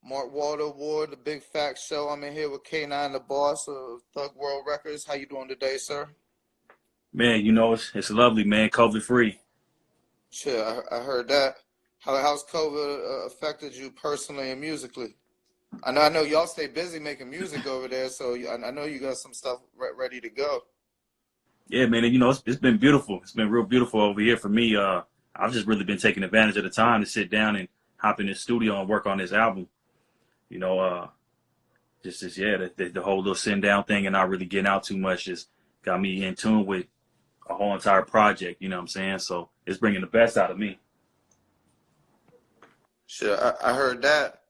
Mark Waldo Ward, the Big Fact Show. I'm in here with K9, the boss of Thug World Records. How you doing today, sir? Man, it's lovely, man. COVID free. Shit, I heard that. How's COVID affected you personally and musically? I know y'all stay busy making music over there, so I know you got some stuff ready to go. Yeah, man. And, it's been beautiful. It's been real beautiful over here for me. I've just really been taking advantage of the time to sit down and hop in the studio and work on this album. You know, the whole little sitting down thing and not really getting out too much just got me in tune with a whole entire project. You know what I'm saying? So it's bringing the best out of me. Shit, I heard that.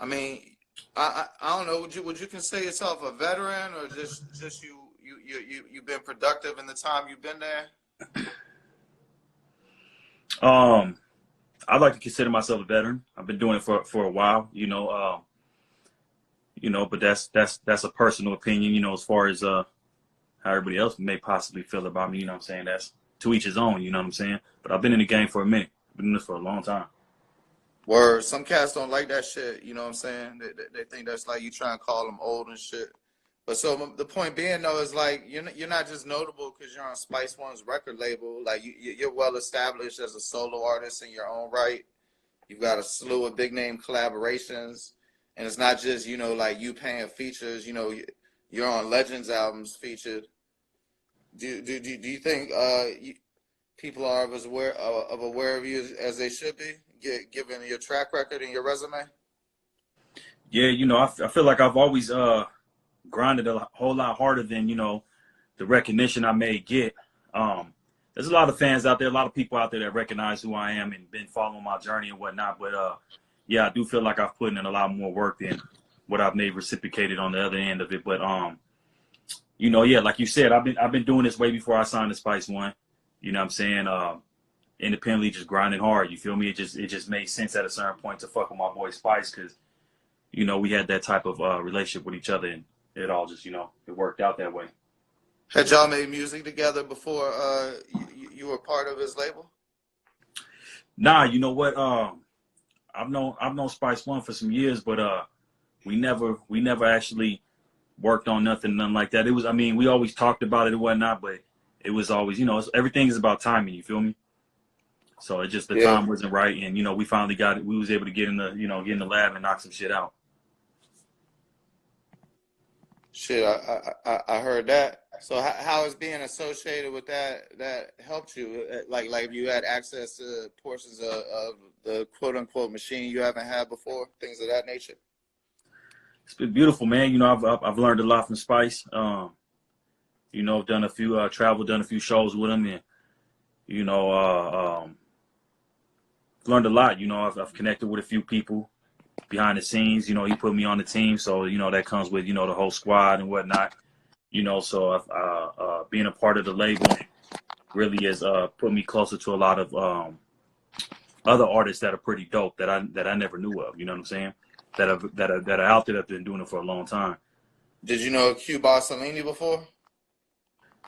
I mean, I don't know. Would you consider yourself a veteran or just you've been productive in the time you've been there? I'd like to consider myself a veteran. I've been doing it for a while, but that's a personal opinion, as far as how everybody else may possibly feel about me, you know what I'm saying? That's to each his own, you know what I'm saying? But I've been in the game for a minute. I've been doing this for a long time. Word, some cats don't like that shit, you know what I'm saying? They think that's like you trying to call them old and shit. But so the point being though is like you're not just notable because you're on Spice One's record label. Like you're well established as a solo artist in your own right. You've got a slew of big name collaborations, and it's not just like you paying features. You're on Legends albums featured. Do you think people are as aware of you as they should be, given your track record and your resume? Yeah, I feel like I've always grinded a whole lot harder than the recognition I may get. There's a lot of fans out there, a lot of people out there that recognize who I am and been following my journey and whatnot. But yeah, I do feel like I've put in a lot more work than what I've made reciprocated on the other end of it. But yeah, like you said, I've been doing this way before I signed to Spice One. You know what I'm saying? Independently, just grinding hard. You feel me? It just made sense at a certain point to fuck with my boy Spice because we had that type of relationship with each other, and it all just it worked out that way. Had y'all made music together before you were part of his label? Nah, you know what? I've known Spice One for some years, but we never actually worked on nothing like that. It was, we always talked about it and whatnot, but it was always, everything is about timing. You feel me? So it just the time wasn't right, and we finally got it. We was able to get in the lab and knock some shit out. Shit, I heard that. So how is being associated with that helped you? Like you had access to portions of the quote unquote machine you haven't had before, things of that nature. It's been beautiful, man. I've learned a lot from Spice. Done a few travel, done a few shows with him, and learned a lot. I've connected with a few people behind the scenes. He put me on the team, so that comes with the whole squad and whatnot. So being a part of the label really has put me closer to a lot of other artists that are pretty dope that I never knew of. You know what I'm saying? That are out there that have been doing it for a long time. Did you know Q Bosilini before?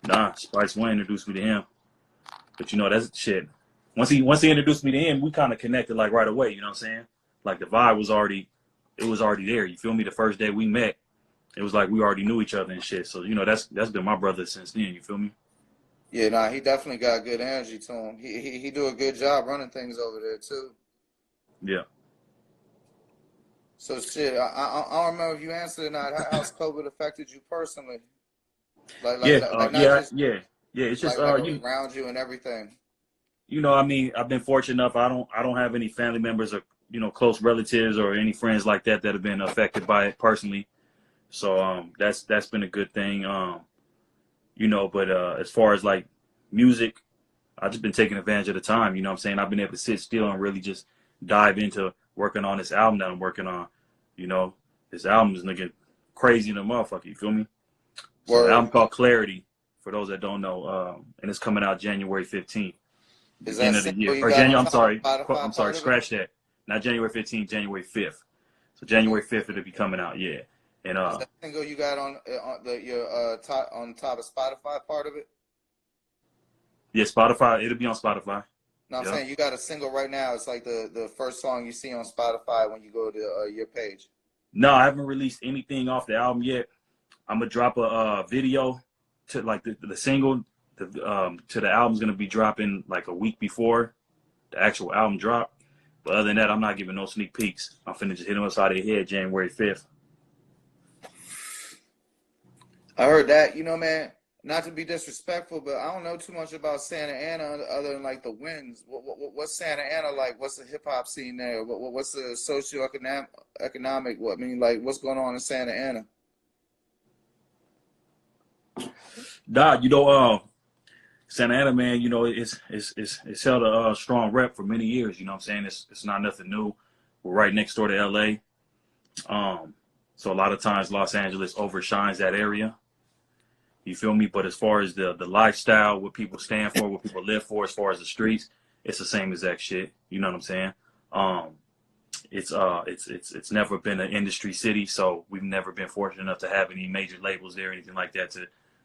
Nah, Spice One introduced me to him. But that's shit. Once he introduced me to him, we kind of connected like right away. You know what I'm saying? Like the vibe was already there. You feel me? The first day we met, it was like we already knew each other and shit. So that's been my brother since then. You feel me? Yeah, nah, he definitely got good energy to him. He do a good job running things over there too. Yeah. So shit, I don't remember if you answered or not. How's COVID affected you personally? Like not just yeah. It's just around you and everything. I've been fortunate enough. I don't have any family members or close relatives or any friends like that have been affected by it personally. So that's been a good thing. But as far as like music, I've just been taking advantage of the time. You know what I'm saying? I've been able to sit still and really just dive into working on this album that I'm working on. This album is looking crazy in the motherfucker. You feel me? So the album called Clarity, for those that don't know, and it's coming out January 15th. Is that end of the year. Or January, I'm sorry, scratch that. Not January 15th, January 5th. So January 5th it'll be coming out, yeah. And is that single you got on your top on top of Spotify part of it? Yeah, Spotify, it'll be on Spotify. No, I'm Yep. saying you got a single right now. It's like the first song you see on Spotify when you go to your page. No, I haven't released anything off the album yet. I'm gonna drop a video to like the single. To the album's gonna be dropping like a week before the actual album drop. But other than that, I'm not giving no sneak peeks. I'm finna just hit them upside the head January 5th. I heard that. You know, man. Not to be disrespectful, but I don't know too much about Santa Ana other than like the winds. What's Santa Ana like? What's the hip hop scene there? What's the socioeconomic? What I mean, like what's going on in Santa Ana? Nah, Santa Ana, man, it's held a strong rep for many years. You know what I'm saying? It's not nothing new. We're right next door to LA. So a lot of times Los Angeles overshines that area. You feel me? But as far as the lifestyle, what people stand for, what people live for, as far as the streets, it's the same exact shit. You know what I'm saying? It's never been an industry city, so we've never been fortunate enough to have any major labels there, or anything like that,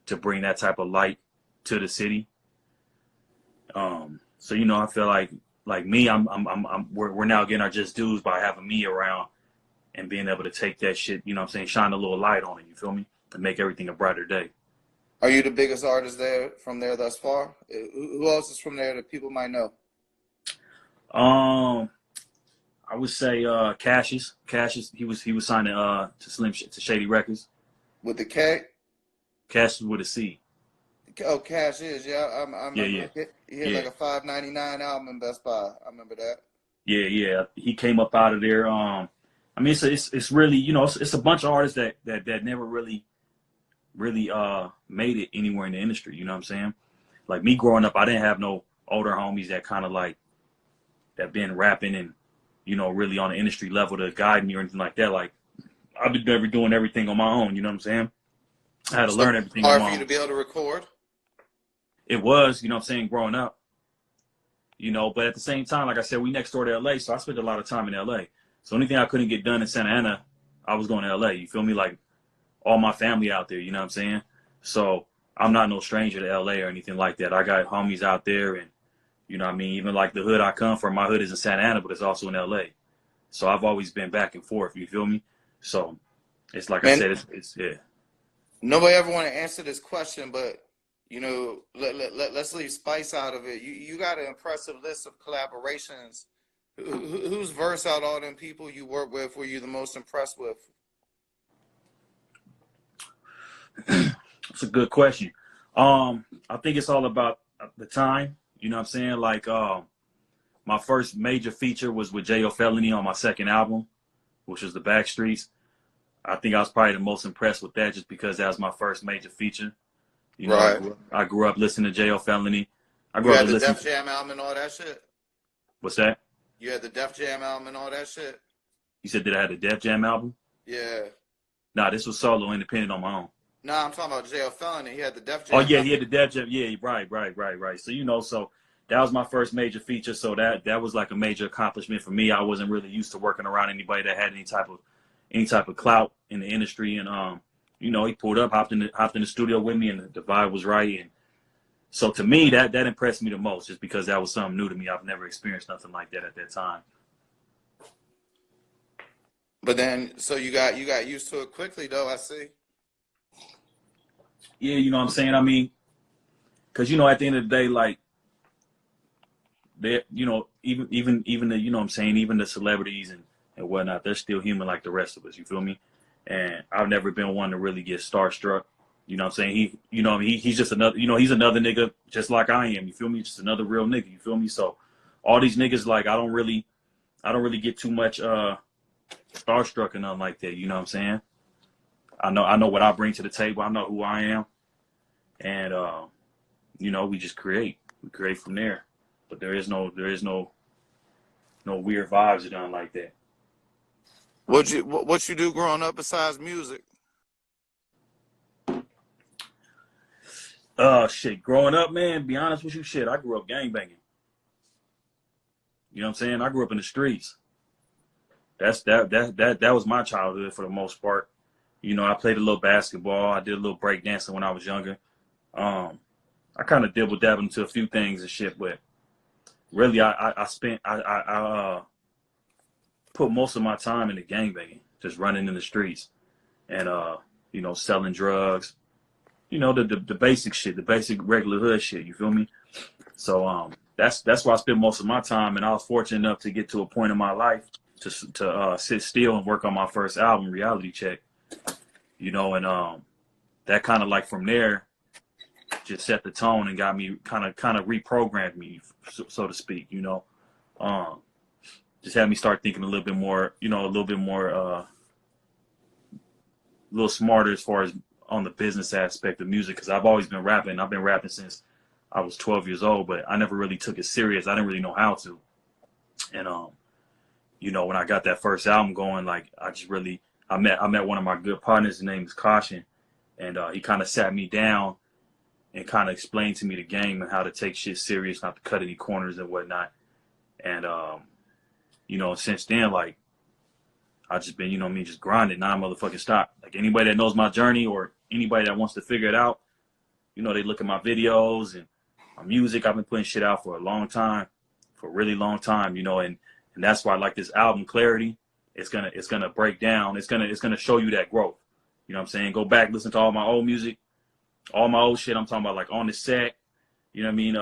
to bring that type of light to the city. So I feel like me, we're now getting our just dues by having me around and being able to take that shit, you know what I'm saying, shine a little light on it, you feel me? And make everything a brighter day. Are you the biggest artist there from there thus far? Who else is from there that people might know? I would say Cassius. Cassius, he was signing to Shady Records. With the K? Cassius with a C. Oh, Cash is, yeah. I remember Yeah. he had like a $5.99 album in Best Buy. I remember that. Yeah. He came up out of there. I mean, it's really, it's a bunch of artists that never really made it anywhere in the industry. You know what I'm saying? Like me growing up, I didn't have no older homies that kind of like that been rapping and really on the industry level to guide me or anything like that. Like I've been never doing everything on my own. You know what I'm saying? I had to learn everything on Hard my for you own. to be able to record? It was, you know what I'm saying, growing up. But at the same time, like I said, we next door to LA, so I spent a lot of time in LA. So anything I couldn't get done in Santa Ana, I was going to LA. You feel me? Like all my family out there, you know what I'm saying? So I'm not no stranger to LA or anything like that. I got homies out there, and you know what I mean? Even like the hood I come from, my hood is in Santa Ana, but it's also in LA. So I've always been back and forth, you feel me? So it's like I said, it's yeah. Nobody ever want to answer this question, but let's leave Spice out of it. You got an impressive list of collaborations. Whose verse out all them people you work with were you the most impressed with? It's a good question. I think it's all about the time. You know what I'm saying? Like my first major feature was with J.O. Felony on my second album, which was The Backstreets. I think I was probably the most impressed with that just because that was my first major feature. Right. I grew up listening to J.O. Felony. You had the Def Jam album and all that shit? What's that? You had the Def Jam album and all that shit? You said that I had the Def Jam album? Yeah. Nah, this was solo, independent on my own. Nah, I'm talking about J.O. Felony. He had the Def Oh, Jam yeah, album. he had the Def Jam. Yeah, right. So, so that was my first major feature. So that was like a major accomplishment for me. I wasn't really used to working around anybody that had any type of clout in the industry. And, he pulled up, hopped in the studio with me, and the vibe was right. And so to me, that impressed me the most, just because that was something new to me. I've never experienced nothing like that at that time. But then, so you got used to it quickly, though. I see. Yeah, you know what I'm saying. I mean, because at the end of the day, like, they, even the, what I'm saying, even the celebrities and whatnot, they're still human like the rest of us. You feel me? And I've never been one to really get starstruck. You know what I'm saying? He's just another, he's another nigga just like I am. You feel me? Just another real nigga. You feel me? So all these niggas, like, I don't really get too much starstruck and nothing like that. You know what I'm saying? I know what I bring to the table. I know who I am. And, we just create. We create from there. But there is no weird vibes or nothing like that. What you do growing up besides music? Shit. Growing up, man, be honest with you, shit, I grew up gangbanging. You know what I'm saying? I grew up in the streets. That was my childhood for the most part. I played a little basketball. I did a little breakdancing when I was younger. I kind of dabbled into a few things and shit, but really, I put most of my time into gangbanging, just running in the streets and you know, selling drugs, you know, the basic shit, the basic regular hood shit. You feel me? So that's where I spend most of my time, and I was fortunate enough to get to a point in my life to sit still and work on my first album, Reality Check. You know, and that kind of like from there just set the tone and got me kind of reprogrammed me, so to speak. You know, just had me start thinking a little bit more, you know, a little smarter as far as on the business aspect of music, because I've always been rapping. I've been rapping since I was 12 years old, but I never really took it serious. I didn't really know how to. And you know, when I got that first album going, like I met one of my good partners. His name is Caution, and he kind of sat me down and kind of explained to me the game and how to take shit serious, not to cut any corners and whatnot. And you know, since then, like, I just been, you know, me just grinding, non-motherfucking stop. Like, anybody that knows my journey or anybody that wants to figure it out, you know, they look at my videos and my music. I've been putting shit out for a long time, for a really long time, you know, and that's why I like this album, Clarity. It's gonna break down. It's gonna show you that growth. You know what I'm saying? Go back, listen to all my old music, all my old shit. I'm talking about like On the Set, you know what I mean?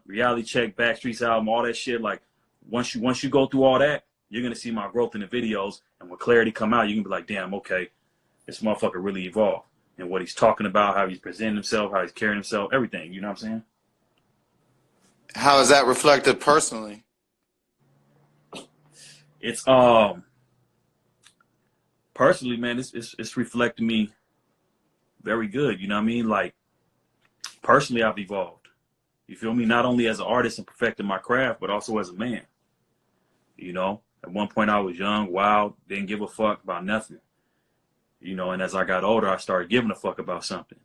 Reality Check, Backstreet's album, all that shit. Like, once you go through all that, you're gonna see my growth in the videos. And when Clarity come out, you can be like, damn, okay, this motherfucker really evolved. And what he's talking about, how he's presenting himself, how he's carrying himself, everything. You know what I'm saying? How is that reflected personally? It's personally, man, it's reflecting me very good. You know what I mean? Like, personally, I've evolved. You feel me? Not only as an artist and perfecting my craft, but also as a man. You know, at one point I was young, wild, didn't give a fuck about nothing. You know, and as I got older, I started giving a fuck about something.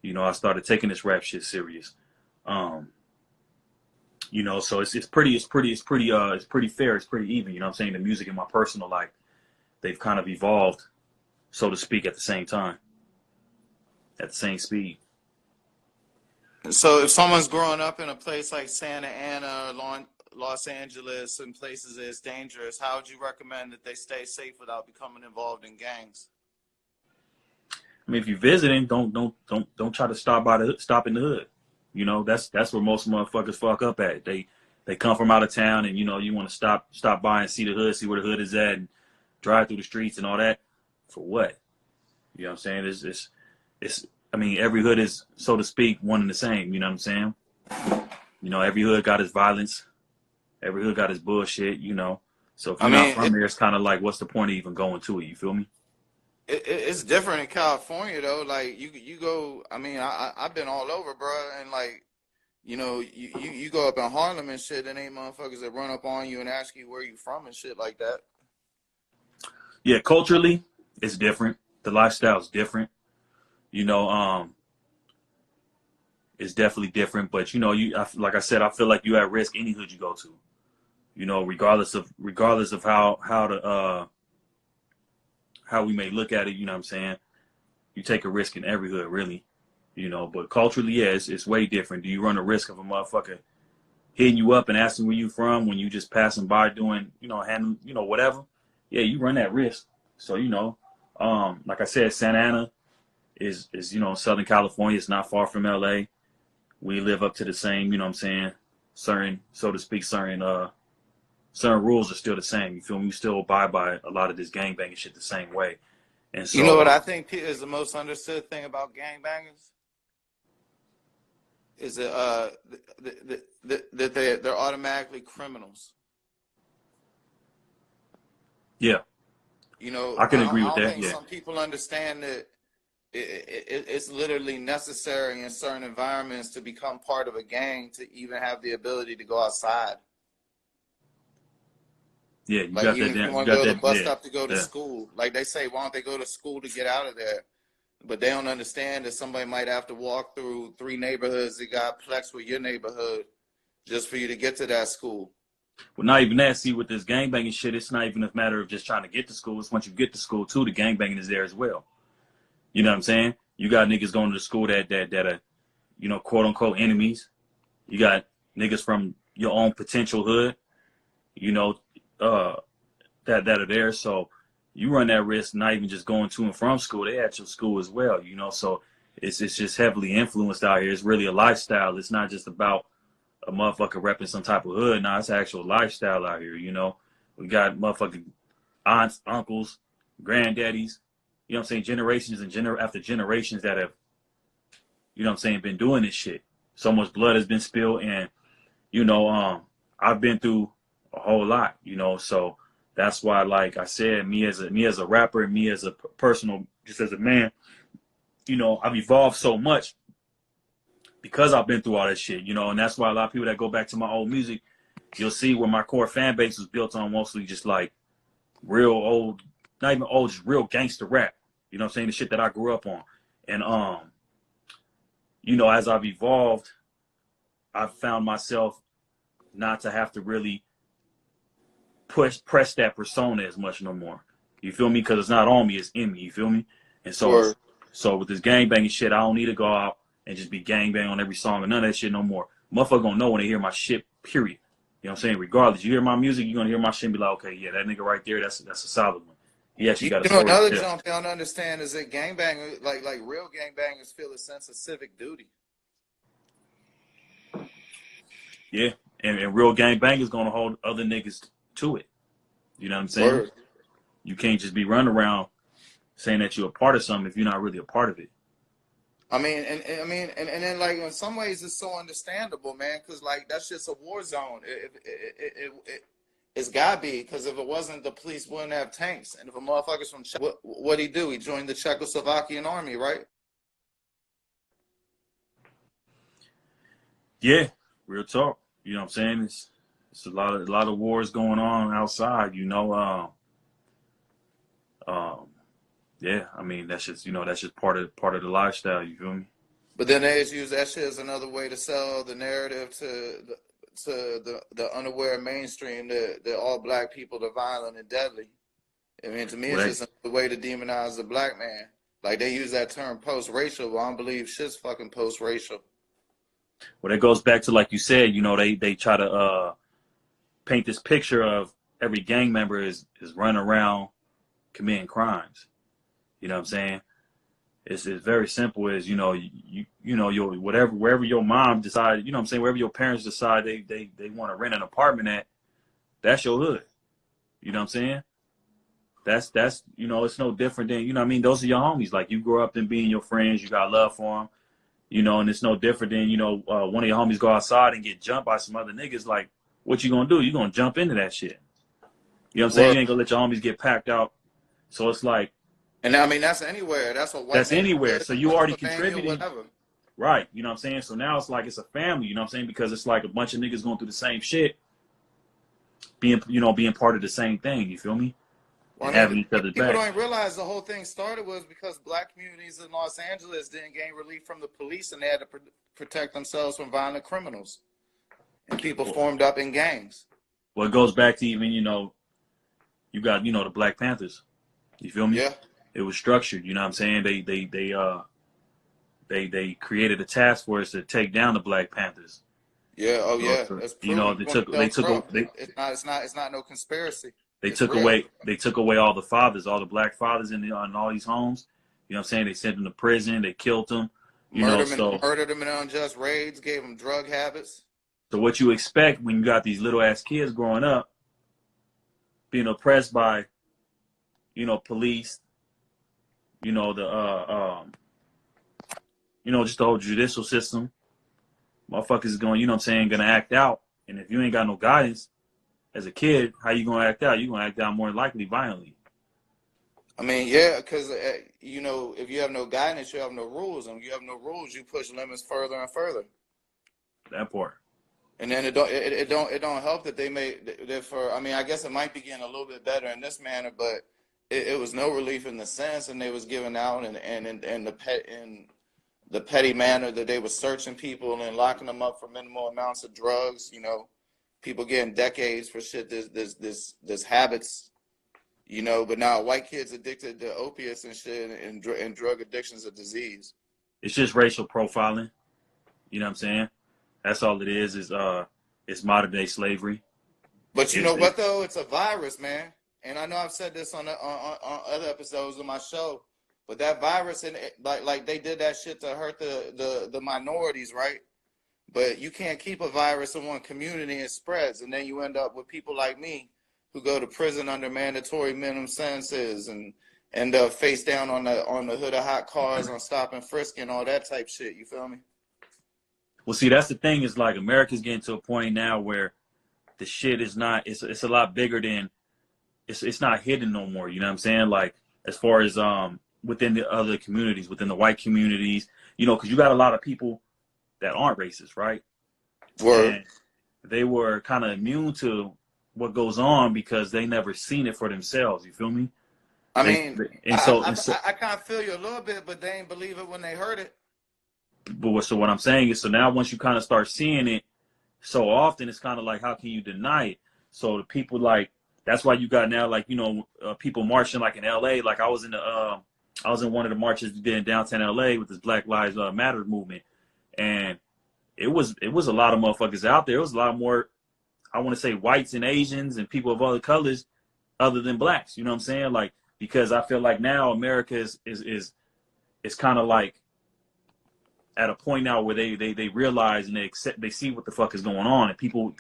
You know, I started taking this rap shit serious. You know, so it's pretty fair, it's pretty even. You know what I'm saying? The music and my personal life, they've kind of evolved, so to speak, at the same time, at the same speed. So if someone's growing up in a place like Santa Ana, Los Angeles, and places that it's dangerous, how would you recommend that they stay safe without becoming involved in gangs? I mean, if you're visiting, don't try to stop in the hood. You know, that's where most motherfuckers fuck up at. They come from out of town, and you know, you want to stop by and see the hood, see where the hood is at, and drive through the streets and all that. For what? You know what I'm saying? It's I mean, every hood is, so to speak, one and the same. You know what I'm saying? You know, every hood got its violence. Every hood got its bullshit, you know. So if you're not from here, it's kind of like, what's the point of even going to it? You feel me? It's different in California though. Like you go. I mean, I've been all over, bro, and like, you know, you go up in Harlem and shit, and ain't motherfuckers that run up on you and ask you where you from and shit like that. Yeah, culturally, it's different. The lifestyle's different. You know, it's definitely different. But you know, like I said, I feel like you at risk any hood you go to. You know, regardless of how we may look at it, you know what I'm saying? You take a risk in every hood, really. You know, but culturally, yeah, it's way different. Do you run the risk of a motherfucker hitting you up and asking where you from when you just passing by doing, you know, handling, you know, whatever? Yeah, you run that risk. So, you know, like I said, Santa Ana is, you know, Southern California. It's not far from LA. We live up to the same, you know what I'm saying? Certain, so to speak, certain rules are still the same. You feel me? We still abide by a lot of this gangbanging shit the same way. And so, you know what I think is the most understood thing about gangbangers is that they're automatically criminals. Yeah, You know, I can agree with I don't that. think Yeah, some people understand that it's literally necessary in certain environments to become part of a gang to even have the ability to go outside. yeah, you Like, got even that if you down. You want to got go to the that. bus Yeah, stop to go to yeah. school, like they say, why don't they go to school to get out of there? But they don't understand that somebody might have to walk through 3 neighborhoods that got plexed with your neighborhood just for you to get to that school. Well, not even that. See, with this gangbanging shit, it's not even a matter of just trying to get to school. It's once you get to school, too, the gangbanging is there as well. You know what I'm saying? You got niggas going to the school that are, you know, quote unquote enemies. You got niggas from your own potential hood, you know, that are there. So you run that risk not even just going to and from school. They at your school as well, you know. So it's just heavily influenced out here. It's really a lifestyle. It's not just about a motherfucker repping some type of hood. Nah, it's an actual lifestyle out here, you know. We got motherfucking aunts, uncles, granddaddies, you know what I'm saying, generations and after generations that have, you know what I'm saying, been doing this shit. So much blood has been spilled, and, you know, I've been through a whole lot, you know, so that's why, like I said, me as a rapper and me as a personal, just as a man, you know, I've evolved so much because I've been through all that shit, you know, and that's why a lot of people that go back to my old music, you'll see where my core fan base was built on mostly just like real old, not even old, just real gangster rap. You know what I'm saying? The shit that I grew up on. And you know, as I've evolved, I've found myself not to have to really press that persona as much no more. You feel me? Because it's not on me, it's in me. You feel me? And so with this gangbanging shit, I don't need to go out and just be gangbang on every song and none of that shit no more. Motherfucker gonna know when they hear my shit, period. You know what I'm saying? Regardless, you hear my music, you're gonna hear my shit and be like, okay, yeah, that nigga right there, that's a solid one. He actually got a story. Another jump they don't understand is that gangbangers, like real gangbangers, feel a sense of civic duty. Yeah, and real gangbangers gonna hold other niggas to it. You know what I'm saying? Word. You can't just be running around saying that you're a part of something if you're not really a part of it. I mean, and then like in some ways it's so understandable, man, because like that's just a war zone. It's gotta be, because if it wasn't, the police wouldn't have tanks. And if a motherfucker's from what'd he do? He joined the Czechoslovakian army, right? Yeah, real talk. You know what I'm saying? It's a lot of wars going on outside. You know, yeah. I mean, that's just part of the lifestyle. You feel me? But then they just use that shit as another way to sell the narrative to the unaware mainstream that all black people are violent and deadly. I mean, to me, it's just a way to demonize the black man. Like, they use that term post-racial, but I don't believe shit's fucking post-racial. Well, that goes back to, like you said, you know, they try to paint this picture of every gang member is running around committing crimes. You know what I'm saying? It's very simple. As you know, you know, your wherever your mom decides, you know what I'm saying, wherever your parents decide they want to rent an apartment at, that's your hood. You know what I'm saying? That's you know, it's no different than, you know what I mean, those are your homies. Like, you grow up them being your friends, you got love for them, you know, and it's no different than, you know, one of your homies go outside and get jumped by some other niggas. Like, what you gonna do? You gonna jump into that shit. You know what I'm saying? You ain't gonna let your homies get packed out. So it's like, and I mean, that's anywhere. That's what white. That's anywhere. So you already contributing. Right. You know what I'm saying? So now it's like it's a family, you know what I'm saying? Because it's like a bunch of niggas going through the same shit, being part of the same thing, you feel me? Well, and having each other's back. People don't realize the whole thing started was because black communities in Los Angeles didn't gain relief from the police, and they had to protect themselves from violent criminals. And people formed up in gangs. Well, it goes back to even, you know, you got, you know, the Black Panthers. You feel me? Yeah. It was structured, you know what I'm saying? They created a task force to take down the Black Panthers. Yeah, oh yeah. That's you know, they took it's not no conspiracy. They took away all the fathers, all the black fathers in all these homes. You know what I'm saying? They sent them to prison, they killed them. Murdered them in unjust raids, gave them drug habits. So what you expect when you got these little ass kids growing up being oppressed by, you know, police, you know, just the whole judicial system. Motherfuckers is going, you know what I'm saying, gonna act out. And if you ain't got no guidance as a kid, how you gonna act out? You gonna act out more likely violently. I mean, yeah, because you know, if you have no guidance, you have no rules, and if you have no rules, you push limits further and further. That part. And then it don't help that they made that for. I mean, I guess it might be getting a little bit better in this manner, but it was no relief in the sense, and they was giving out and the petty manner that they were searching people and locking them up for minimal amounts of drugs. You know, people getting decades for shit. This habits. You know, but now white kids addicted to opiates and shit, and drug addiction's a disease. It's just racial profiling. You know what I'm saying? That's all it is It's modern day slavery. But you know It's what though? It's a virus, man. And I know I've said this on other episodes of my show, but that virus and like they did that shit to hurt the minorities, right? But you can't keep a virus in one community and it spreads, and then you end up with people like me who go to prison under mandatory minimum sentences and end up face down on the hood of hot cars on stop and frisk and all that type shit. You feel me? well, see, that's the thing is like America's getting to a point now where the shit is not. It's a lot bigger than it's not hidden no more. You know what I'm saying? Like as far as within the other communities, within the white communities, you know, because you got a lot of people that aren't racist, right? Word. And they were kind of immune to what goes on because they never seen it for themselves. You feel me? I They mean, and so I kind of feel you a little bit, but they ain't believe it when they heard it. but so what I'm saying is so now once you kind of start seeing it so often, it's kind of like how can you deny it? So the people like that's why you got now like you know people marching like in L.A. Like I was in one of the marches we did in downtown L.A. with this Black Lives Matter movement, and it was a lot of motherfuckers out there. It was a lot more I want to say whites and Asians and people of other colors other than blacks. You know what I'm saying? Like because I feel like now America is kind of like at a point now where they realize and they see what the fuck is going on and people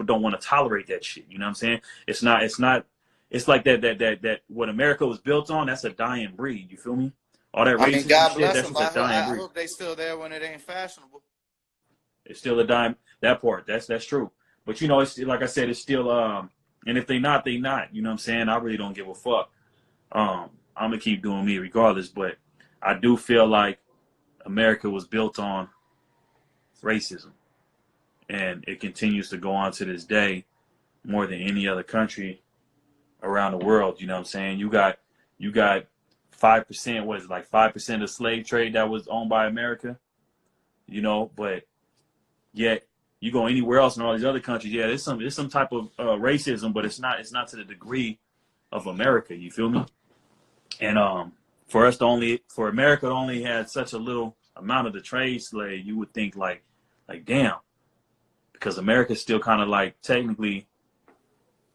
don't want to tolerate that shit. You know what I'm saying? It's like that what America was built on, that's a dying breed. You feel me? All that I mean, racism God shit, bless that's them, just a but dying I breed. hope they still there when it ain't fashionable. It's still a dime that part. That's true. But you know, it's like I said, it's still and if they not, they not. You know what I'm saying? I really don't give a fuck. I'm gonna keep doing me regardless, but I do feel like America was built on racism, and it continues to go on to this day more than any other country around the world. You know what I'm saying? You got 5%. What is it, like 5% of slave trade that was owned by America? You know, but yet you go anywhere else in all these other countries, yeah, there's some type of racism, but it's not to the degree of America. You feel me? And for America to only had such a little amount of the trade slave, you would think like damn, because America's still kind of like technically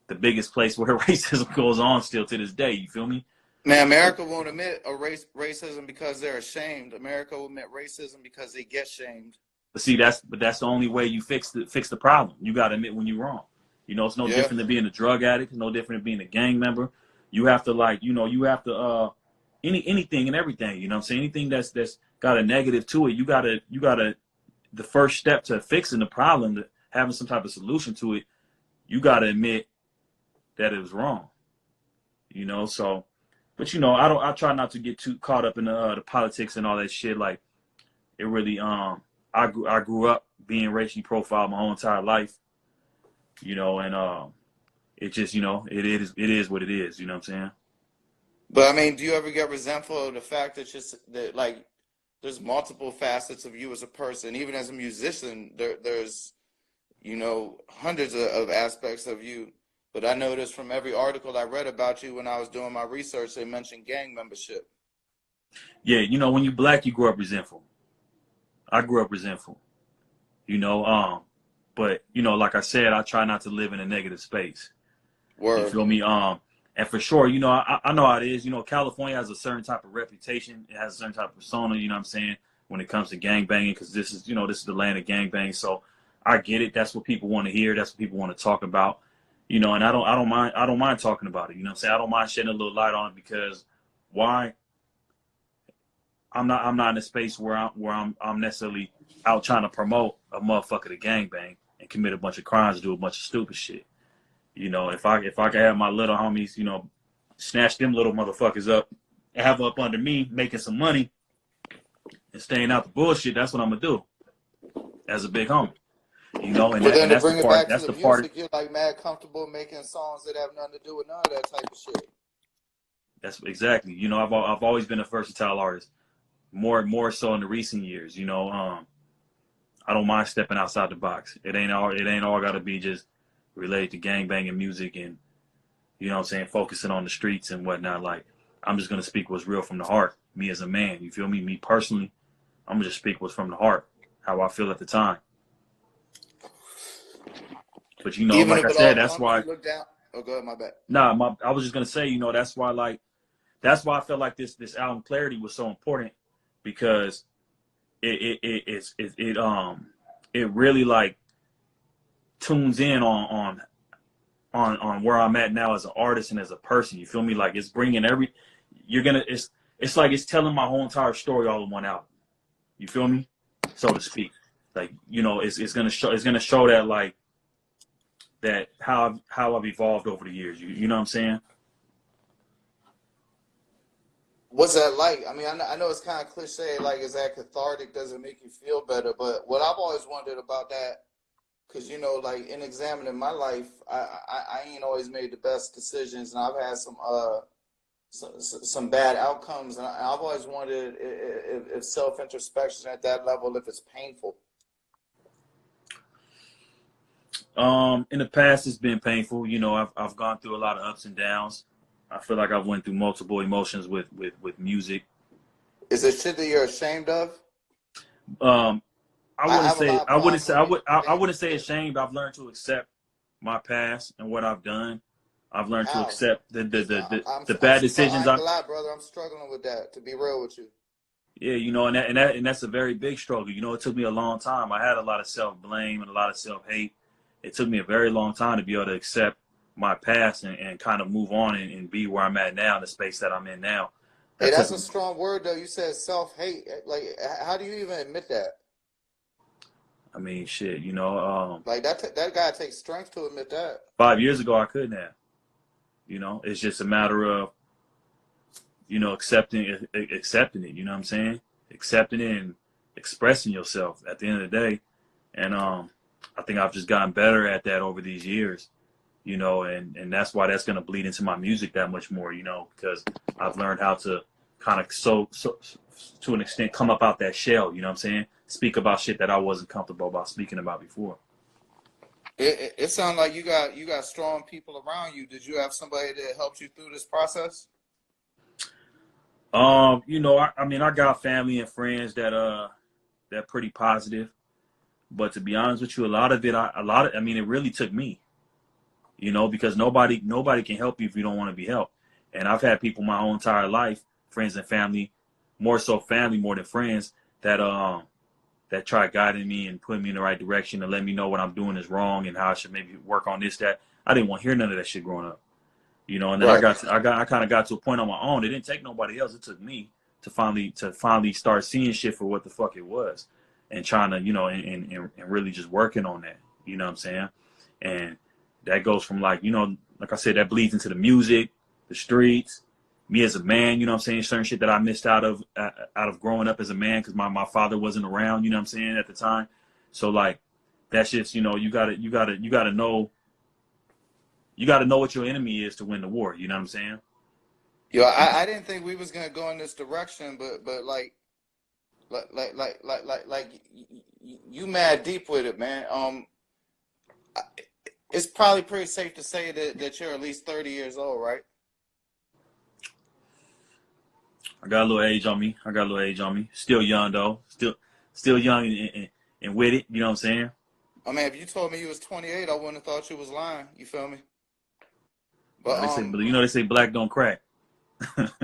the biggest place where racism goes on still to this day. You feel me? Man, America won't admit a racism because they're ashamed. America will admit racism because they get shamed. But see, that's the only way you fix the problem. You got to admit when you're wrong. You know, it's no Yeah. different than being a drug addict. It's no different than being a gang member. You have to you have to anything and everything. You know what I'm saying? Anything that's got a negative to it, you gotta the first step to fixing the problem, to having some type of solution to it, you gotta admit that it was wrong. You know, so but you know, I try not to get too caught up in the politics and all that shit. Like it really I grew up being racially profiled my whole entire life, you know, and it just, you know, it is what it is, you know what I'm saying? But I mean, do you ever get resentful of the fact that like there's multiple facets of you as a person, even as a musician, there's hundreds of aspects of you. But I noticed from every article I read about you when I was doing my research, they mentioned gang membership. Yeah, you know, when you black, you grow up resentful. I grew up resentful, you know, but you know, like I said, I try not to live in a negative space. You Word. feel me? And for sure, you know, I know how it is. You know, California has a certain type of reputation. It has a certain type of persona. You know what I'm saying? When it comes to gang banging, because this is the land of gang banging. So I get it. That's what people want to hear. That's what people want to talk about. You know, and I don't mind talking about it. You know what I'm saying? I don't mind shedding a little light on it because why? I'm not in a space where I'm necessarily out trying to promote a motherfucker to gangbang and commit a bunch of crimes, do a bunch of stupid shit. You know, if I could have my little homies, you know, snatch them little motherfuckers up, and have them up under me making some money and staying out the bullshit, that's what I'm gonna do as a big homie. You know, But then to that's the bring it part. back to That's the the part. music, you're like mad comfortable making songs that have nothing to do with none of that type of shit. That's exactly. You know, I've always been a versatile artist. More so in the recent years. You know, I don't mind stepping outside the box. It ain't all got to be just related to gang banging music and you know what I'm saying, focusing on the streets and whatnot. Like I'm just gonna speak what's real from the heart. Me as a man, you feel me? Me personally, I'm gonna just speak what's from the heart, how I feel at the time. But you know, Even like if I it all said, that's comes, you why. look down. Oh, go ahead, my bad. Nah, I was just gonna say, you know, that's why I felt like this album Clarity was so important because it really like tunes in on where I'm at now as an artist and as a person. You feel me? Like it's bringing it's like it's telling my whole entire story all in one album. You feel me? So to speak. Like, you know, it's gonna show that like that how I've evolved over the years. You know what I'm saying? What's that like? I mean, I know it's kind of cliche, like, is that cathartic? Does it make you feel better? But what I've always wondered about that, because, you know, like, in examining my life, I ain't always made the best decisions, and I've had some bad outcomes, and I've always wondered if self-introspection at that level, if it's painful. In the past, it's been painful. You know, I've gone through a lot of ups and downs. I feel like I've went through multiple emotions with music. Is it shit that you're ashamed of? Um, I have a lot of problems with I shame wouldn't and say shit. ashamed. I've learned to accept my past and what I've done. I've learned to How? accept Because the bad I decisions ain't gonna lie, brother. I'm struggling with that. To be real with you. yeah, you know, and that's a very big struggle. You know, it took me a long time. I had a lot of self blame and a lot of self hate. It took me a very long time to be able to accept my past and kind of move on and be where I'm at now in the space that I'm in now. Hey, That took that's a strong word though. You said self-hate. Like, how do you even admit that? I mean, shit, you know, Like that guy takes strength to admit that. 5 years ago I couldn't have. You know, it's just a matter of, you know, accepting it. You know what I'm saying? Accepting it and expressing yourself at the end of the day. And I think I've just gotten better at that over these years. You know, and that's why that's gonna bleed into my music that much more. You know, because I've learned how to kind of so to an extent come up out that shell. You know what I'm saying? Speak about shit that I wasn't comfortable about speaking about before. It sounds like you got strong people around you. Did you have somebody that helped you through this process? You know, I mean, I got family and friends that pretty positive. But to be honest with you, I mean, it really took me, you know, because nobody can help you if you don't want to be helped. And I've had people my whole entire life, friends and family, more so family more than friends, that try guiding me and putting me in the right direction and let me know what I'm doing is wrong and how I should maybe work on this, that. I didn't want to hear none of that shit growing up. You know, and then Right. I kind of got to a point on my own. It didn't take nobody else. It took me to finally start seeing shit for what the fuck it was, and trying to, you know, and really just working on that. You know what I'm saying? And that goes from, like, you know, like I said, that bleeds into the music, the streets, me as a man. You know what I'm saying? Certain shit that I missed out of growing up as a man because my father wasn't around. You know what I'm saying, at the time. So like that's just, you know, you gotta know what your enemy is to win the war. You know what I'm saying? Yo, I didn't think we was gonna go in this direction, but you mad deep with it, man. It's probably pretty safe to say that you're at least 30 years old, right? I got a little age on me. Still young though. Still young and with it. You know what I'm saying? I mean, if you told me you was 28, I wouldn't have thought you was lying. You feel me? You But know they say black don't crack.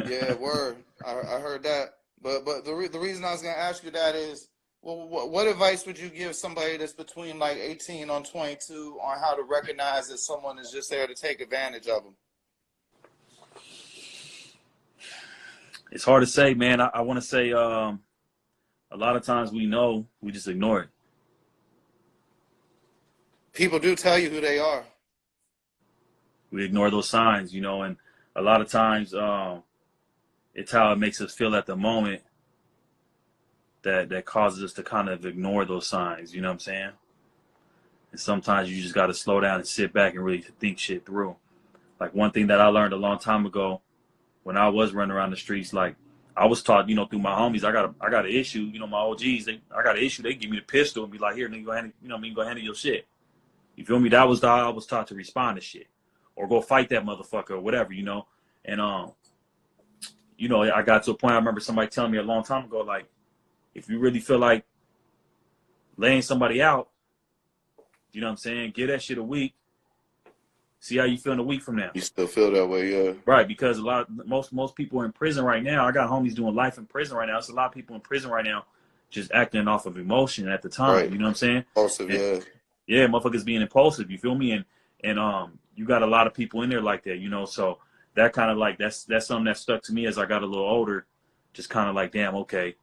yeah, word. I heard that. But the reason I was gonna ask you that is, well, what advice would you give somebody that's between like 18 on 22 on how to recognize that someone is just there to take advantage of them? It's hard to say, man. I want to say a lot of times we know, we just ignore it. People do tell you who they are. We ignore those signs, you know, and a lot of times it's how it makes us feel at the moment that causes us to kind of ignore those signs. You know what I'm saying? And sometimes you just got to slow down and sit back and really think shit through. Like one thing that I learned a long time ago when I was running around the streets, like I was taught, you know, through my homies, I got an issue, you know, my OGs, I got an issue. They give me the pistol and be like, here, nigga, go handle, you know, go handle your shit. You feel me? That was how I was taught to respond to shit, or go fight that motherfucker or whatever, you know. And you know, I got to a point. I remember somebody telling me a long time ago, like, if you really feel like laying somebody out, You know what I'm saying? Give that shit a week. See how you feel in a week from now. You still feel that way, yeah. Right, because most people are in prison right now. I got homies doing life in prison right now. There's a lot of people in prison right now just acting off of emotion at the time. Right. You know what I'm saying? Impulsive, And, yeah. yeah, motherfuckers being impulsive, you feel me? And you got a lot of people in there like that, you know, so that kind of like that's something that stuck to me as I got a little older. Just kind of like, damn, okay,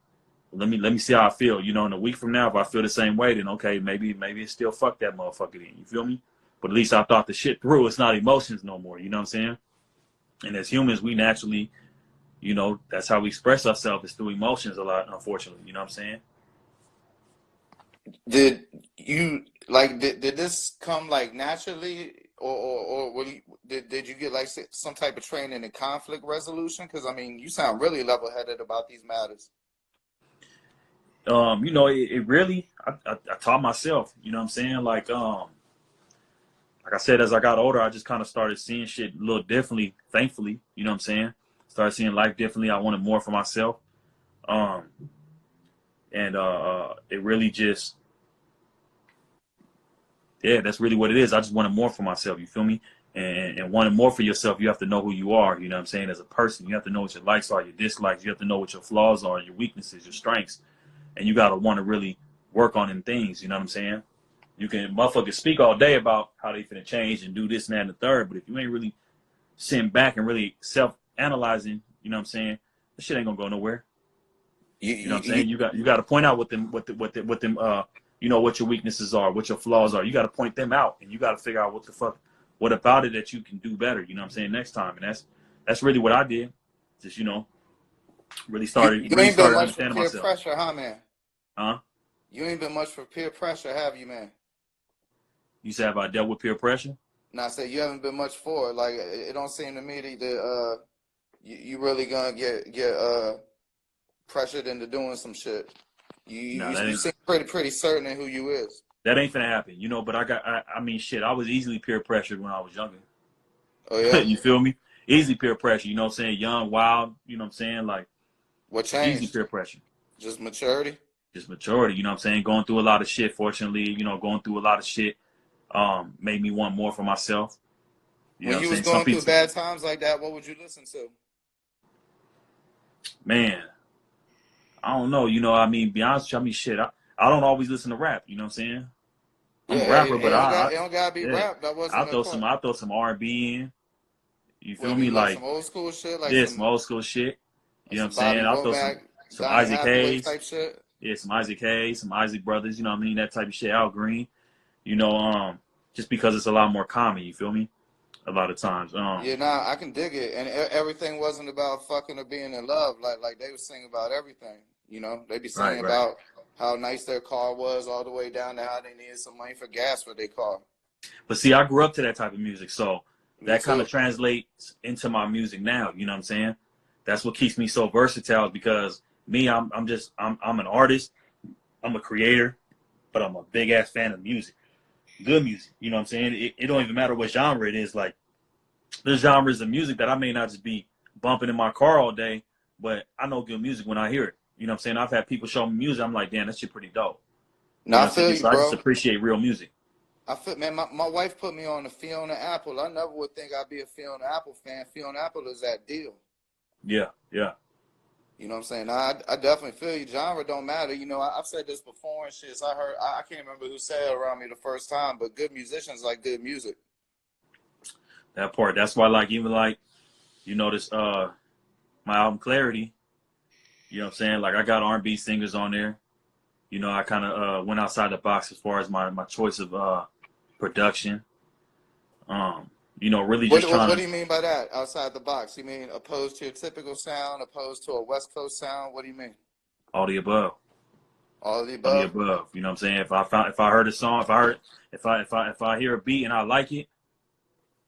let me see how I feel. You know, in a week from now, if I feel the same way, then okay, maybe it's still fuck that motherfucker then. You feel me? But at least I thought the shit through. It's not emotions no more. You know what I'm saying? And as humans, we naturally, you know, that's how we express ourselves is through emotions a lot, unfortunately. You know what I'm saying? Did you like did this come like naturally, or what did you get like some type of training in conflict resolution? Because I mean, you sound really level headed about these matters. You know, it really, I taught myself, you know what I'm saying? Like I said, as I got older, I just kind of started seeing shit a little differently, thankfully, you know what I'm saying? Started seeing life differently. I wanted more for myself. Um, and it really just, yeah, that's really what it is. I just wanted more for myself, you feel me? And wanting more for yourself, you have to know who you are, you know what I'm saying, as a person. You have to know what your likes are, your dislikes. You have to know what your flaws are, your weaknesses, your strengths. And you got to want to really work on them things, you know what I'm saying? You can motherfuckers speak all day about how they finna change and do this and that and the third, but if you ain't really sitting back and really self-analyzing, you know what I'm saying, this shit ain't gonna go nowhere. You know what I'm saying? You got to point out what you know, what your weaknesses are, what your flaws are. You got to point them out, and you got to figure out what about it that you can do better. You know what I'm saying? Next time, and that's really what I did. Just, you know, really started ain't been much for understanding peer myself. pressure, huh, man? Huh? You ain't been much for peer pressure, have you, man? You said, have I dealt with peer pressure? And I said you haven't been much for it. Like it don't seem to me that you really gonna get pressured into doing some shit. No, You seem pretty certain in who you is. that ain't gonna happen, you know. But I mean, shit, I was easily peer pressured when I was younger. Oh yeah. You feel me? Easy peer pressure, you know what I'm saying? Young, wild, you know what I'm saying? Like, What easy changed? peer pressure. Just maturity. Just maturity, you know what I'm saying? Going through a lot of shit, fortunately, you know, going through a lot of shit made me want more for myself. You know When what I'm you was saying? Some going through people, bad times like that, what would you listen to? man, I don't know, you know, I mean, be honest with you, I mean, shit, I don't always listen to rap, you know what I'm saying? I'm Yeah, a rapper, but it don't gotta be yeah, rap. That wasn't a part. I throw some R&B in. You What feel do me? you like some Like, old school shit, like yeah, some old school shit. You know what I'm Bobby saying? I'll throw Womack, some Donny Isaac Hathaway Hayes. type shit? Yeah, some Isaac Hayes, some Isaac Brothers, you know what I mean? That type of shit. Al Green, you know, just because it's a lot more common, you feel me? A lot of times. Yeah, nah, I can dig it. And everything wasn't about fucking or being in love. Like they was singing about everything. You know, they be singing Right, right. about how nice their car was, all the way down to how they needed some money for gas for their car. But see, I grew up to that type of music, so Me that kind too. of translates into my music now. You know what I'm saying? That's what keeps me so versatile because me, I'm an artist, I'm a creator, but I'm a big ass fan of music, good music. You know what I'm saying? It don't even matter what genre it is. Like there's genres of music that I may not just be bumping in my car all day, but I know good music when I hear it. You know what I'm saying? I've had people show me music. I'm like, damn, that shit pretty dope. You Now know I what I'm saying? feel you, So I just bro. appreciate real music. I feel, man. My wife put me on the Fiona Apple. I never would think I'd be a Fiona Apple fan. Fiona Apple is that deal. Yeah, yeah. You know what I'm saying? I definitely feel you. Genre don't matter. You know, I've said this before and shit. So I can't remember who said it around me the first time, but good musicians like good music. That part. That's why, like, even like, you know, this my album Clarity. You know what I'm saying? Like, I got R&B singers on there. You know, I kind of went outside the box as far as my choice of production. You know, really just trying What to do you mean by that? Outside the box? You mean opposed to your typical sound, opposed to a West Coast sound? What do you mean? all the above. All of the All the above? above. You know what I'm saying? If I heard a song, if I hear a beat and I like it,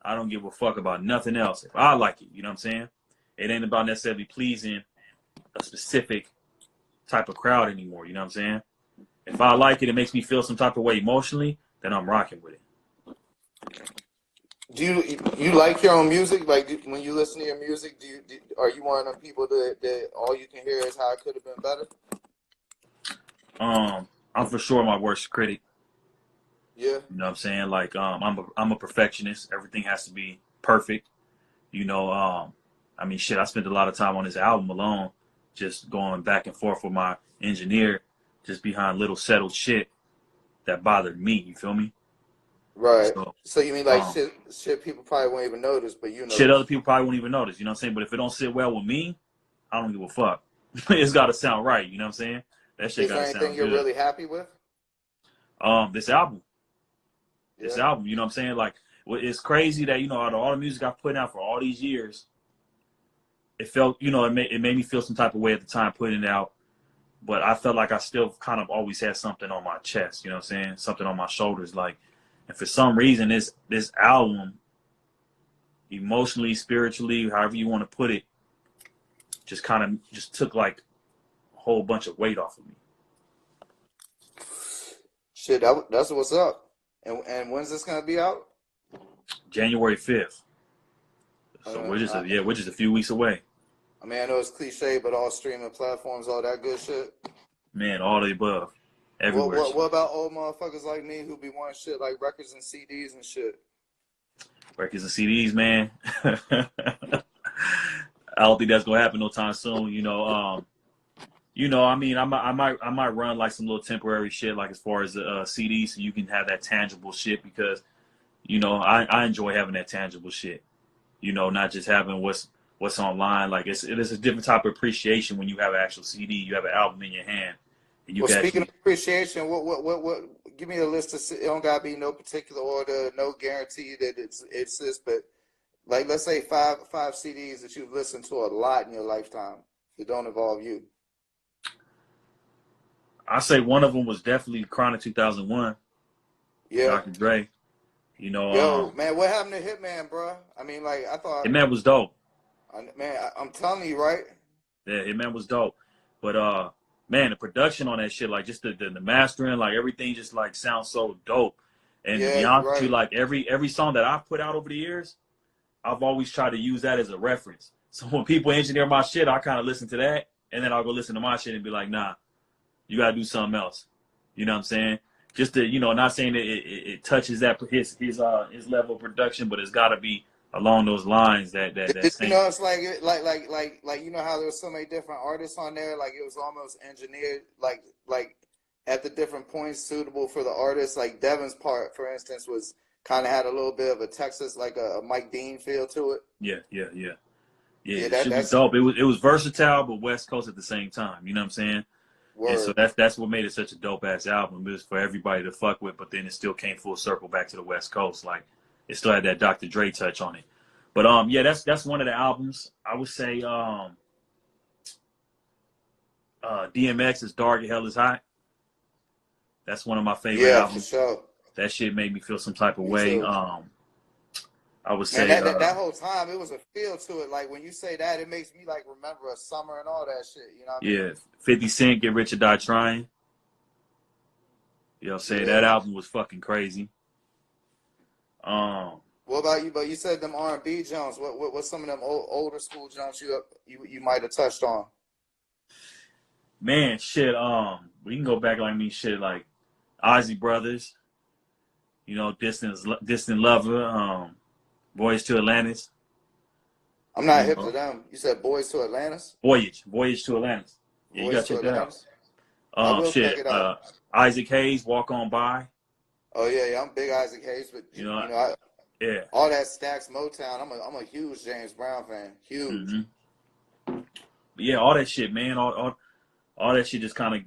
I don't give a fuck about nothing else. If I like it, you know what I'm saying? It ain't about necessarily pleasing a specific type of crowd anymore. You know what I'm saying? If I like it, it makes me feel some type of way emotionally, then I'm rocking with it. Do you like your own music? Like when you listen to your music, are you one of them people that all you can hear is how it could have been better? I'm for sure my worst critic. Yeah. You know what I'm saying? Like, I'm a perfectionist. Everything has to be perfect. You know, I mean, shit, I spent a lot of time on this album alone, just going back and forth with my engineer, just behind little settled shit that bothered me. You feel me? Right. So, So you mean like um, shit people probably won't even notice, but you shit other notice. people probably won't even notice. You know what I'm saying? But if it don't sit well with me, I don't give a fuck. It's got to sound right. You know what I'm saying? That shit Is got there to anything sound you're good. really happy with? This album, Yeah. you know what I'm saying? Like, it's crazy that, you know, out of all the music I've put out for all these years, it felt, you know, it made me feel some type of way at the time putting it out. But I felt like I still kind of always had something on my chest, you know what I'm saying? Something on my shoulders. Like, and for some reason, this album, emotionally, spiritually, however you want to put it, just kind of just took like a whole bunch of weight off of me. Shit, that's what's up. And when's this gonna be out? January 5th. So I, we're just a few weeks away. I mean, I know it's cliche, but all streaming platforms, all that good shit. Man, all the above. Everywhere. What about old motherfuckers like me who be wanting shit like records and CDs and shit? Records and CDs, man. I don't think that's gonna happen no time soon. I mean, I might run like some little temporary shit, like as far as the CD, so you can have that tangible shit because, you know, I enjoy having that tangible shit. You know, not just having what's online. Like it is a different type of appreciation when you have an actual CD, you have an album in your hand, and you Well, can speaking of actually. appreciation, what? Give me a list of. It don't gotta be no particular order, no guarantee that it's this, but like let's say five CDs that you've listened to a lot in your lifetime that don't involve you. I say one of them was definitely Chronic 2001, Yeah. Dr. Dre. You know, Yo, man, what happened to Hitman, bro? I mean, like I thought, Hitman was dope. man, I'm telling you, right? Yeah, Hitman was dope. But man, the production on that shit, like just the mastering, like everything just like sounds so dope. And to Yeah, be you're honest with you, right. like every song that I've put out over the years, I've always tried to use that as a reference. So when people engineer my shit, I kind of listen to that, and then I'll go listen to my shit and be like, nah, you gotta do something else. You know what I'm saying? Just to, you know, not saying that it touches that his level of production, but it's got to be along those lines that Did you same. know it's like you know how there was so many different artists on there, like it was almost engineered like at the different points suitable for the artist. Like Devin's part, for instance, was kind of had a little bit of a Texas like a Mike Dean feel to it. Yeah. Yeah, The shit was that's dope. It was versatile, but West Coast at the same time. You know what I'm saying? And so word. that's what made it such a dope ass album. It was for everybody to fuck with, but then it still came full circle back to the West Coast. Like it still had that Dr. Dre touch on it. But yeah, that's one of the albums. I would say DMX is Dark and Hell is Hot. That's one of my favorite Yeah, for albums. sure. That shit made me feel some type of Me way. too. I would Man, say that whole time it was a feel to it. Like when you say that, it makes me like remember a summer and all that shit. You know what I mean? yeah, 50 Cent, Get Rich or Die Trying. You know, say that Yeah. album was fucking crazy. Um, What about you? But you said them R&B Jones. What's some of them older school Jones you might have touched on? man, shit. We can go back like me, shit, like Ozzy Brothers. You know, Distant Lover. Voyage to Atlantis. I'm not You hip to know, them. You said Boys to Atlantis. Voyage to Atlantis. Yeah, you Voice gotta to check that out. Atlantis. I will check Shit. it out. Isaac Hayes, Walk On By. Oh yeah, I'm big Isaac Hayes, but You know, yeah. all that Stax Motown. I'm a huge James Brown fan. Huge. hmm Yeah, all that shit, man. All that shit just kind of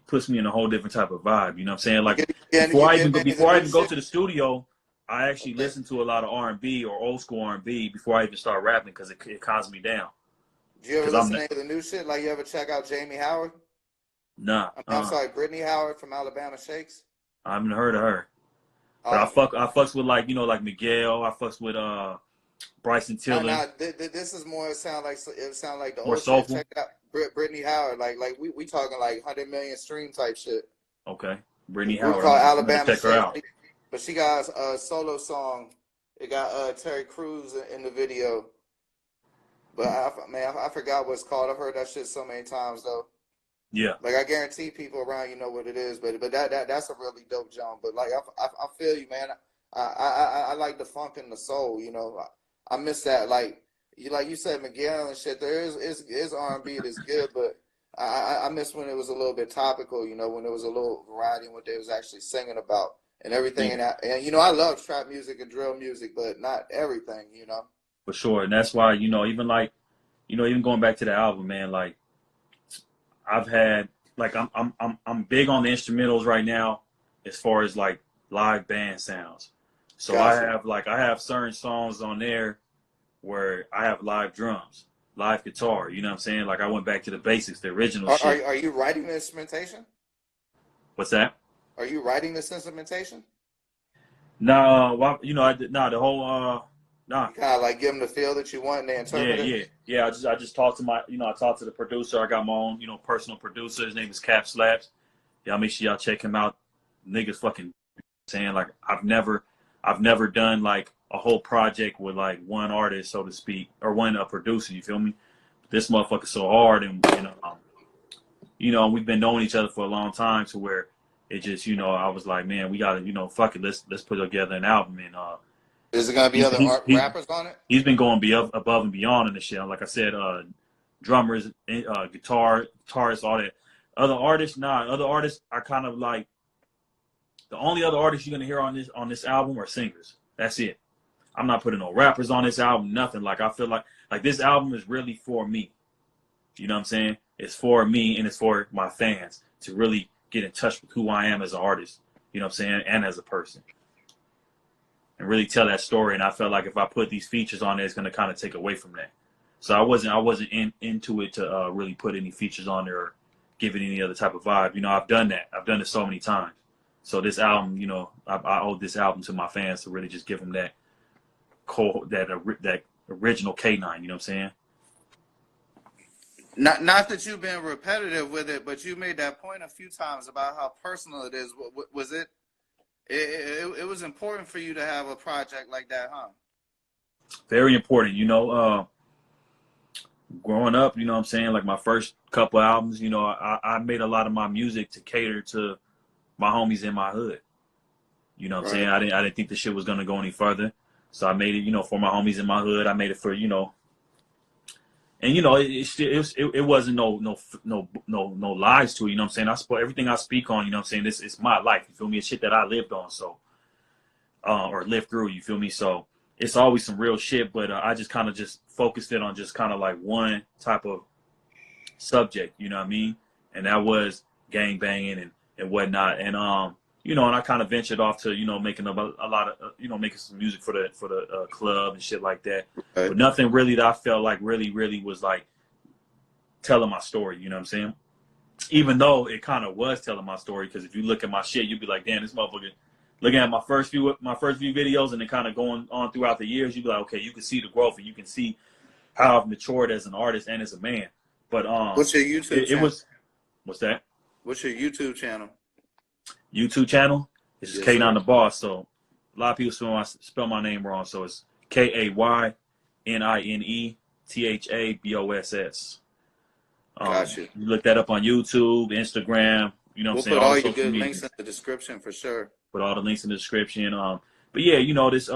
puts me in a whole different type of vibe. You know what I'm saying? You Like get you getting into the before I new even go shit? to the studio, I actually Okay. listen to a lot of R&B or old school R&B before I even start rapping because it calms me down. Do you ever Because I'm listen to any of the new shit? Like you ever check out Jamie Howard? nah, I'm sorry, Brittany Howard from Alabama Shakes. I haven't heard of her. But Uh, I fucks with like like Miguel. I fucks with Bryson Tiller, this is more. It sound like the more old shit. soulful. Check it out, Brittany Howard. Like we talking like 100 million stream type shit. Okay, The Brittany group Howard. called I'm gonna Alabama check her Shakes, out. but she got a solo song. It got Terry Crews in the video. But man, I forgot what it's called. I've heard that shit so many times though. Yeah, Like I guarantee people around you know what it is, but that's a really dope jump. But like I feel you, man. I like the funk and the soul. You know, I miss that. Like you said, Miguel and shit. There is R&B that's good, but I miss when it was a little bit topical. You know, when there was a little variety in what they was actually singing about and everything. yeah, And you know, I love trap music and drill music, but not everything. You know. for sure. And that's why, even like, even going back to the album, man, like I've had like I'm big on the instrumentals right now as far as like live band sounds. So Gotcha. I have certain songs on there where I have live drums, live guitar, you know what I'm saying? Like I went back to the basics, the original shit. Are you writing the instrumentation? What's that? Are you writing this instrumentation? No, well, I did not the whole nah. You kind of like give them the feel that you want and they Yeah, interpret it? yeah, yeah. I just talked to I talked to the producer. I got my own, personal producer. His name is Cap Slaps. Y'all make sure y'all check him out. Niggas fucking saying like I've never done like a whole project with like one artist, so to speak, or one producer. You feel me? This motherfucker's so hard, and we've been knowing each other for a long time, to where it just I was like, man, we gotta fuck it, let's put together an album, and Is it gonna be he's other he's he's rappers on it? he's been going above and beyond in the shit. Like I said, drummers, guitarists, all that. Other artists, nah. Other artists are kind of like the only other artists you're gonna hear on this album are singers. That's it. I'm not putting no rappers on this album, nothing. Like I feel like this album is really for me. You know what I'm saying? It's for me and it's for my fans to really get in touch with who I am as an artist. You know what I'm saying? And as a person. And really tell that story. And I felt like if I put these features on there, it's gonna kind of take away from that. So I wasn't into it to really put any features on there or give it any other type of vibe. I've done that. I've done it so many times. So this album, I owe this album to my fans to really just give them that that original K9. You know what I'm saying? Not that you've been repetitive with it, but you made that point a few times about how personal it is. Was it? It was important for you to have a project like that, huh? Very important. Growing up, you know what I'm saying? Like my first couple albums, I made a lot of my music to cater to my homies in my hood. You know what I'm saying? Right. I didn't think the shit was gonna go any further. So I made it, for my homies in my hood. I made it for, and it wasn't no lies to it, you know what I'm saying? Everything I speak on, you know what I'm saying? This is my life, you feel me? It's shit that I lived on, so or lived through, you feel me? So it's always some real shit, but I just kind of just focused it on just kind of like one type of subject, you know what I mean? And that was gang banging and whatnot. And and I kind of ventured off to making a lot of making some music for the club and shit like that. Right. But nothing really that I felt like really was like telling my story. You know what I'm saying? Even though it kind of was telling my story, because if you look at my shit, you'd be like, damn, this motherfucker. Looking at my first few videos and then kind of going on throughout the years, you'd be like, okay, you can see the growth and you can see how I've matured as an artist and as a man. But What's your YouTube channel? What's that? What's your YouTube channel? YouTube channel? It's just Yes, K9 sir. the Boss. So a lot of people spell my name wrong. So it's KAYNINETHABOSS. Gotcha. You look that up on YouTube, Instagram. You know what I'm We'll saying? put All all the your social good media. links in the description for sure. Put all the links in the description. But yeah, this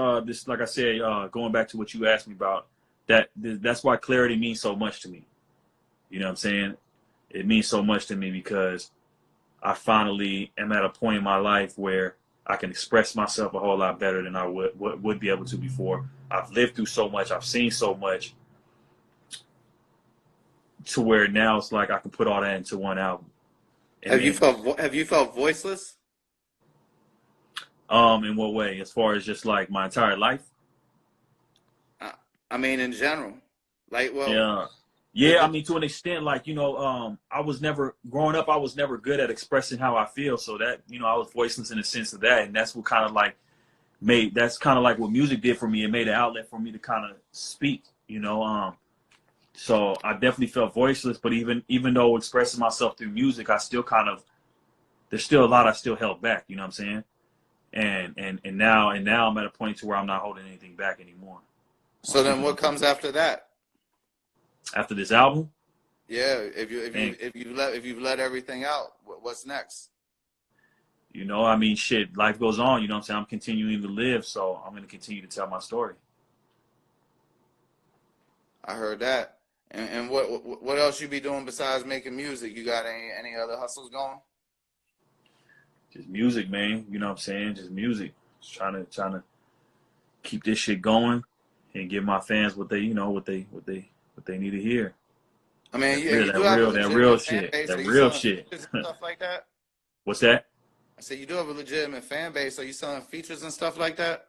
like I said, going back to what you asked me about, that's why clarity means so much to me. You know what I'm saying? It means so much to me because I finally am at a point in my life where I can express myself a whole lot better than I would be able to before. I've lived through so much. I've seen so much to where now it's like I can put all that into one album. And Have you felt voiceless? In what way? As far as just like my entire life? I mean, in general, like, well, Yeah. Yeah, I mean, to an extent, like, I was never, growing up, I was never good at expressing how I feel. So that, I was voiceless in the sense of that. And that's what kind of like that's kind of like what music did for me. It made an outlet for me to kind of speak, So I definitely felt voiceless, but even though expressing myself through music, there's still a lot I still held back, you know what I'm saying? And now I'm at a point to where I'm not holding anything back anymore. So then what comes after that? After this album? Yeah, And if you've let everything out, what's next? you know, I mean, shit, life goes on. You know what I'm saying? I'm continuing to live, so I'm gonna continue to tell my story. I heard that. And what else you be doing besides making music? You got any other hustles going? Just music, man. You know what I'm saying? Just music. Just trying to keep this shit going and give my fans what they, you know, what they need to hear. I mean, That and real, you do that have a real, that real legitimate fan shit. base. That Are you real selling shit. features and stuff like that? What's that? I said you do have a legitimate fan base. Are you selling features and stuff like that?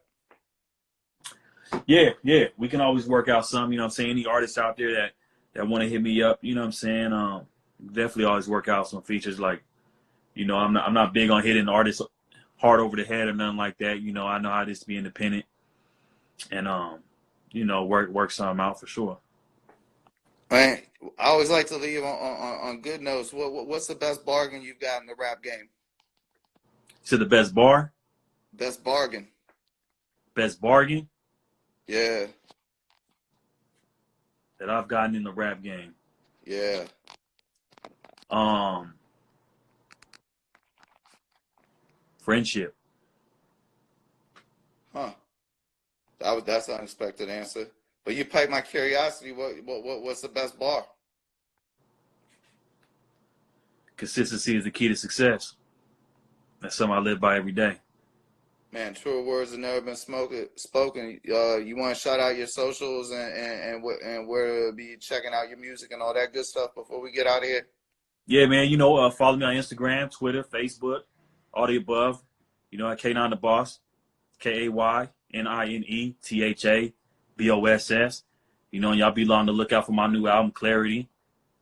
Yeah, yeah. We can always work out some, you know what I'm saying? Any artists out there that want to hit me up, you know what I'm saying? Definitely always work out some features. Like, you know, I'm not big on hitting artists hard over the head or nothing like that. You know, I know how this to be independent and you know, work something out for sure. Man, I always like to leave on good notes. What's the best bargain you've got in the rap game? To the best bar, Best bargain. best bargain Yeah, that I've gotten in the rap game. yeah. Um, Friendship. Huh. That's an unexpected answer. But you piqued my curiosity. What's the best bar? Consistency is the key to success. That's something I live by every day. Man, truer words have never been spoken. You want to shout out your socials and where to be checking out your music and all that good stuff before we get out of here? Yeah, man. You know, follow me on Instagram, Twitter, Facebook, all the above. You know, at K9 the Boss, KAYNINETHABOSS. You know, and y'all be on the lookout for my new album, Clarity,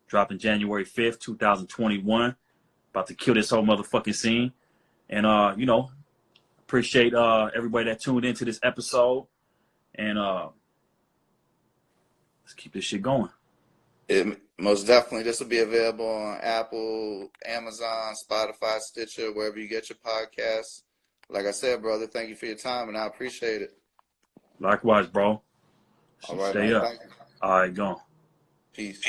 dropping January 5th, 2021. About to kill this whole motherfucking scene. And you know, appreciate everybody that tuned into this episode. And let's keep this shit going. Most definitely, this will be available on Apple, Amazon, Spotify, Stitcher, wherever you get your podcasts. Like I said, brother, thank you for your time, and I appreciate it. Likewise, bro. All right, Stay man. up. Thank you. All right, go on. Peace.